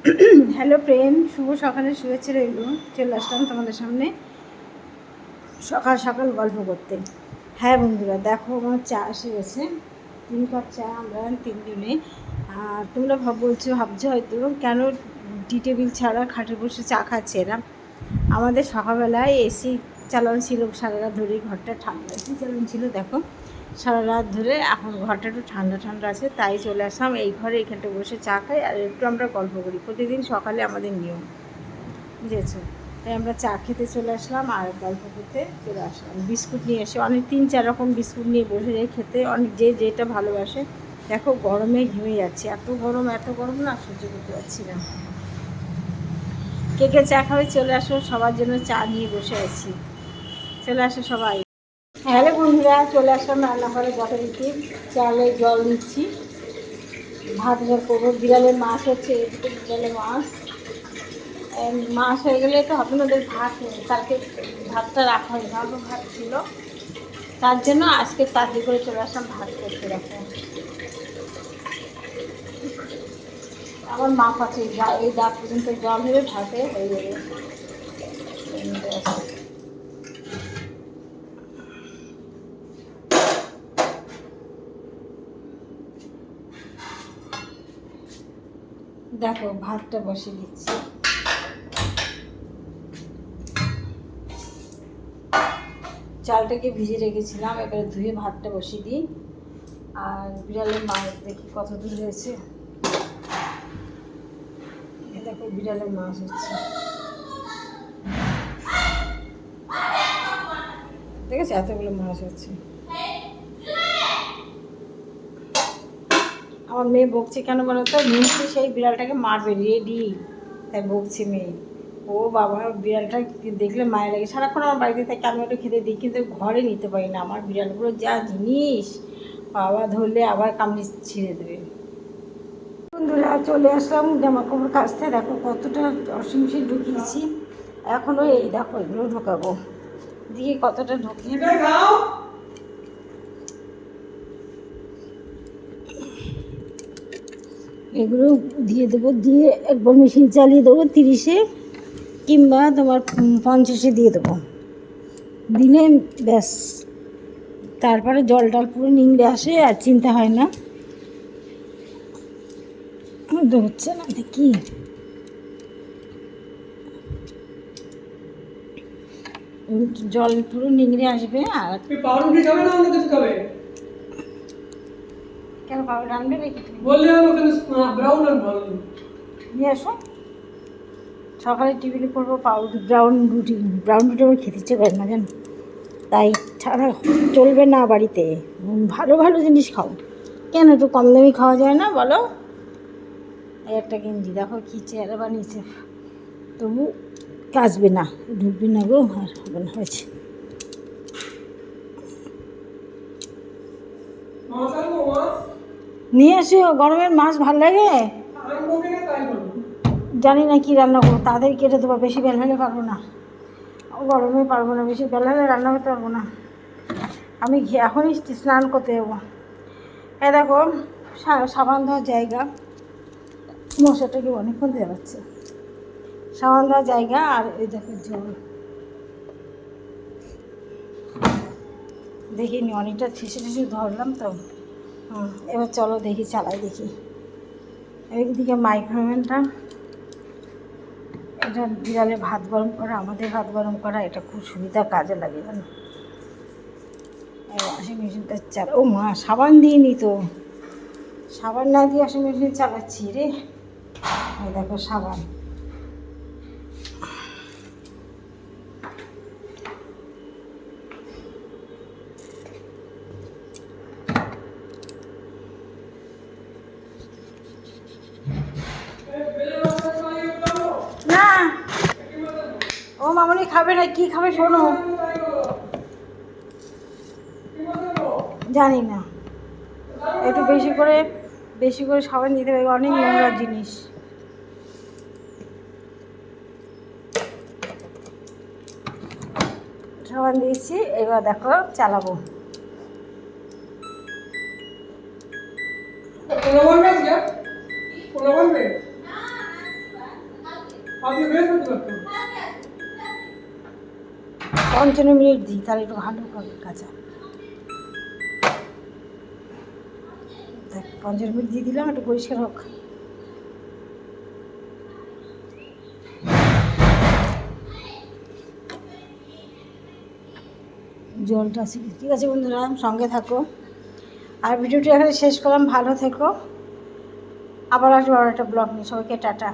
Hello friend, শুভ সকালে শুভেচ্ছা রইল। চলে আসলাম তোমাদের সামনে সকাল সকাল গল্প করতে। হ্যাঁ বন্ধুরা, দেখো আমার চা এসে গেছে। 3 কাপ চা আমরা 3 জনে। আর তোমরা ভাবছো হয়তো কেন টি টেবিল ছাড়া খাটে বসে চা খাচ্ছে এরা। আমাদের সকালবেলায় এসি চালানো ছিল সারা রাত ধরে, ঘরটা ঠান্ডা এসি চালানো ছিল। দেখো সারা রাত ধরে, এখন ঘরটা একটু ঠান্ডা ঠান্ডা আছে, তাই চলে আসলাম এই ঘরে। এখানটা বসে চা খাই আর একটু আমরা গল্প করি। প্রতিদিন সকালে আমাদের নিয়ম, বুঝেছো? তাই আমরা চা খেতে চলে আসলাম আর গল্প করতে চলে আসলাম। বিস্কুট নিয়ে এসে অনেক 3-4 রকম বিস্কুট নিয়ে বসে যাই খেতে, অনেক যে যেটা ভালোবাসে। দেখো গরমে ঘেমে যাচ্ছে, এত গরম না, সহ্য করতে পারছি না। কে কে চা খাবে চলে আসো, সবার জন্য চা নিয়ে বসে আছি। চলে আসো সবাই। হ্যালো বন্ধুরা, চলে আসলাম রান্নাঘরে জল দিতে। চালে জল নিচ্ছি, ভাত জল করবো। বিড়ালের মাছ হচ্ছে, এদিকে বিড়ালের মাছ হয়ে গেলে তো হবে না, ওদের ভাত কালকে ভাতটা রাখা হয়, ভালো ভাত ছিল, তার জন্য আজকে তাড়াতাড়ি করে চলে আসলাম ভাত করতে। রাখো আমার মাপ আছে, এই দাঁত পর্যন্ত জল হলে ভাতে হয়ে যাবে। দেখো ভাতটা বসিয়ে দিচ্ছি। চালটাকে ভিজে রেখেছিলাম, এবারে ধুয়ে ভাতটা বসিয়ে দিই। আর বিড়ালের মাছ দেখি কত দূর হয়েছে। দেখো বিড়ালের মাছ হচ্ছে, ঠিক আছে, এতগুলো মাছ হচ্ছে। আমার মেয়ে বকছে কেন বলো তো, মিষ্টি সেই বিড়ালটাকে মারবে রেডি, তাই বকছে মেয়ে। ও বাবা, বিড়ালটা দেখলে মায়ের লাগে। সারাক্ষণ আমার বাড়িতে থাকে, আমি ওটা খেতে দিই, কিন্তু ঘরে নিতে পারি না। আমার বিড়ালগুলো যা জিনিস, বাবা ধরলে আবার কামড়ে ছিঁড়ে দেবে। বন্ধুরা চলে আসলাম জামা কাপড় কাচতে। দেখো কতটা ওয়াশিং মেশিন ঢুকিয়েছি, এখনও এই দেখো এগুলো ঢোকাবো, দিয়ে কতটা ঢুকিয়ে এগুলো দিয়ে দেবো, দিয়ে একবার মেশিন চালিয়ে দেবো 30-এ কিংবা তোমার 50-এ দিয়ে দেবো, দিলে ব্যাস। তারপরে জল টল পুরো নিংড়ে আসে, আর চিন্তা হয় না। হচ্ছে না দেখি, জল পুরো নিংড়ে আসবে। আর পাউরুটি খাবে না অন্য কিছু খাবে? কেন পাউরুটি আনবে নাকি? বললে হবে, কিন্তু ব্রাউন আর ভালো নিয়ে আসো, সকালে টিফিনে করবো পাউরুটি। ব্রাউন রুটি আমার খেতে ইচ্ছে করে না জানো, তাই ছাড়া চলবে না বাড়িতে। ভালো ভালো জিনিস খাও, কেন একটু কম দামি খাওয়া যায় না বলো? এই একটা গেঞ্জি দেখো কী চেহারা বানিয়েছে, তবু কাচবে না, ঢুকবে না গো, আর হবে না, হয়েছে। নিয়ে আসো, গরমের মাছ ভালো লাগে। জানি না কি রান্না করবো, তাড়াতাড়ি কেটে দেবো, বেশি বেলা হলে পারবো না। গরমে পারবো না, বেশি বেলা হলে রান্না করতে পারবো না। আমি এখনই স্নান করতে যাবো। এ দেখো সাবান দেওয়ার জায়গা, মশাটাকে অনেকক্ষণ দেওয়া যাচ্ছে, সাবান দেওয়ার জায়গা। আর এই দেখো জল, দেখিনি অনেকটা ঠেসে ধরলাম তো। এবার চলো দেখি, চালাই দেখি। এইদিকে মাইক্রোওভেনটা, এটা বিড়ালে ভাত গরম করা, আমাদের ভাত গরম করা, এটা খুব সুবিধা, কাজে লাগে জানো। ওয়াশিং মেশিনটা ও মা, সাবান দিইনি তো, সাবান না দিয়ে ওয়াশিং মেশিন চালাচ্ছি রে। এই দেখো সাবান, না ও মামনি খাবে না, কি খাবে শোনো, জানি না। একটু বেশি করে সাবান দিতে হবে, অনেক নোংরা জিনিস। সাবান দিয়েছি, এবার দেখো চালাবো। আপনি বের করতে পারতেন। 55 মিনিট দিই, তাহলে একটু ভালো হবে কাঁচা। দেখ 55 মিনিট দিয়ে দিলাম, একটু পরিষ্কার হোক। জলটা আছে, ঠিক আছে বন্ধুরা, সঙ্গে থাকো। আর ভিডিওটি এখানে শেষ করলাম, ভালো থেকো। আবার আসবো আর একটা ব্লগ নিয়ে। সবাইকে টাটা।